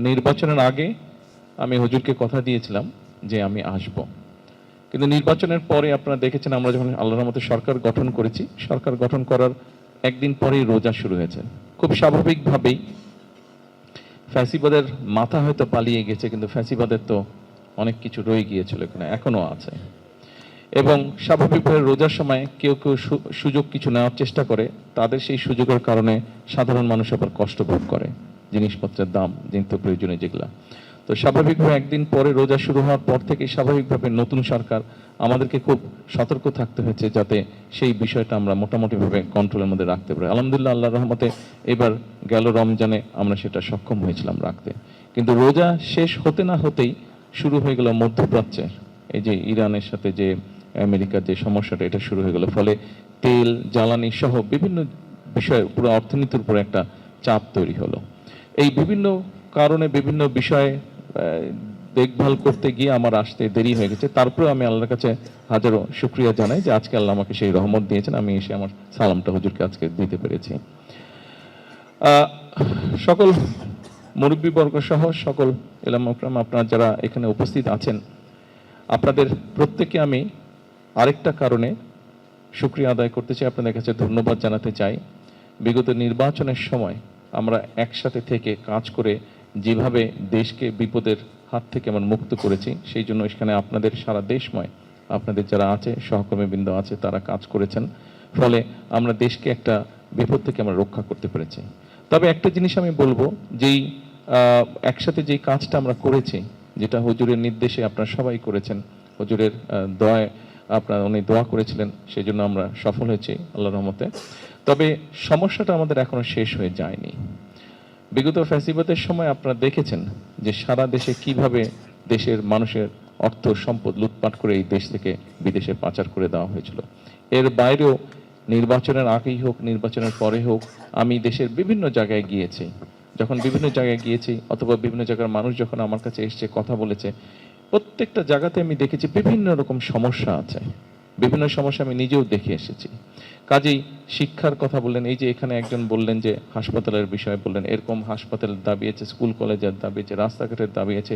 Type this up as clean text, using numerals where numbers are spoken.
নির্বাচনের আগে আমি হুজুরকে কথা দিয়েছিলাম যে আমি আসব, কিন্তু নির্বাচনের পরে আপনারা দেখেছেন আমরা যখন আল্লাহর রহমতে সরকার গঠন করেছি, সরকার গঠন করার একদিন পরেই রোজা শুরু হয়েছে। খুব স্বাভাবিকভাবেই ফ্যাসিবাদের মাথা হয়তো পালিয়ে গেছে, কিন্তু ফ্যাসিবাদের তো অনেক কিছু রয়ে গিয়েছিল, এখানে এখনো আছে। এবং স্বাভাবিকভাবে রোজার সময় কেউ কেউ সুযোগ কিছু নেওয়ার চেষ্টা করে, তাদের সেই সুযোগের কারণে সাধারণ মানুষ আবার কষ্ট ভোগ করে, জিনিসপত্রের দাম নিত্য প্রয়োজনীয় যেগুলা। তো স্বাভাবিকভাবে একদিন পরে রোজা শুরু হওয়ার পর থেকে স্বাভাবিকভাবে নতুন সরকার আমাদেরকে খুব সতর্ক থাকতে হয়েছে যাতে সেই বিষয়টা আমরা মোটামুটিভাবে কন্ট্রোলের মধ্যে রাখতে পারি। আলহামদুলিল্লাহ, আল্লাহর রহমতে এবার গেল রমজানে আমরা সেটা সক্ষম হয়েছিলাম রাখতে। কিন্তু রোজা শেষ হতে না হতেই শুরু হয়ে গেল মধ্যপ্রাচ্যের এই যে ইরানের সাথে যে আমেরিকার যে সমস্যাটা, এটা শুরু হয়ে গেল। ফলে তেল, জ্বালানি সহ বিভিন্ন বিষয়ে পুরো অর্থনীতির উপরে একটা চাপ তৈরি হলো। এই বিভিন্ন কারণে বিভিন্ন বিষয়ে দেখভাল করতে গিয়ে আমার আসতে দেরি হয়ে গেছে। তারপরে আমি আল্লাহর কাছে হাজারো শুকরিয়া জানাই যে আজকে আল্লাহ আমাকে সেই রহমত দিয়েছেন, আমি এসে আমার সালামটা হুজুরকে আজকে দিতে পেরেছি। সকল মুরব্বীবর্গ সহ সকল ইলামা ইকরাম, আপনারা যারা এখানে উপস্থিত আছেন, আপনাদের প্রত্যেককে আমি আরেকটা কারণে শুকরিয়া আদায় করতে চাই, আপনাদের কাছে ধন্যবাদ জানাতে চাই। বিগত নির্বাচনের সময় আমরা একসাথে থেকে কাজ করে যেভাবে দেশকে বিপদের হাত থেকে আমরা মুক্ত করেছি, সেই জন্য এখানে আপনাদের সারা দেশময় আপনাদের যারা আছে সহকর্মীবৃন্দ আছে তারা কাজ করেছেন, ফলে আমরা দেশকে একটা বিপদ থেকে আমরা রক্ষা করতে পেরেছি। তবে একটা জিনিস আমি বলবো, যেই একসাথে যেই কাজটা আমরা করেছি, যেটা হুজুরের নির্দেশে আপনারা সবাই করেছেন, হুজুরের দোয়ায় আপনারা উনি দোয়া করেছিলেন, সেই জন্য আমরা সফল হয়েছি আল্লাহর রহমতে। তবে সমস্যাটা আমাদের এখনো শেষ হয়ে যায়নি। বিগত ফ্যাসিবাদের সময় আপনারা দেখেছেন যে সারা দেশে কিভাবে দেশের মানুষের অর্থ সম্পদ লুটপাট করে এই দেশ থেকে বিদেশে পাচার করে দেওয়া হয়েছিল। এর বাইরেও নির্বাচনের আগেই হোক, নির্বাচনের পরে হোক, আমি দেশের বিভিন্ন জায়গায় গিয়েছি। যখন বিভিন্ন জায়গায় গিয়েছি অথবা বিভিন্ন জায়গার মানুষ যখন আমার কাছে এসছে, কথা বলেছে, প্রত্যেকটা জায়গাতে আমি দেখেছি বিভিন্ন রকম সমস্যা আছে, বিভিন্ন সমস্যা আমি নিজেও দেখে এসেছি। কাজেই শিক্ষার কথা বললেন, এই যে এখানে একজন বললেন যে হাসপাতালের বিষয়ে বললেন, এরকম হাসপাতালের দাবি আছে, স্কুল কলেজের দাবি আছে, রাস্তাঘাটের দাবি আছে,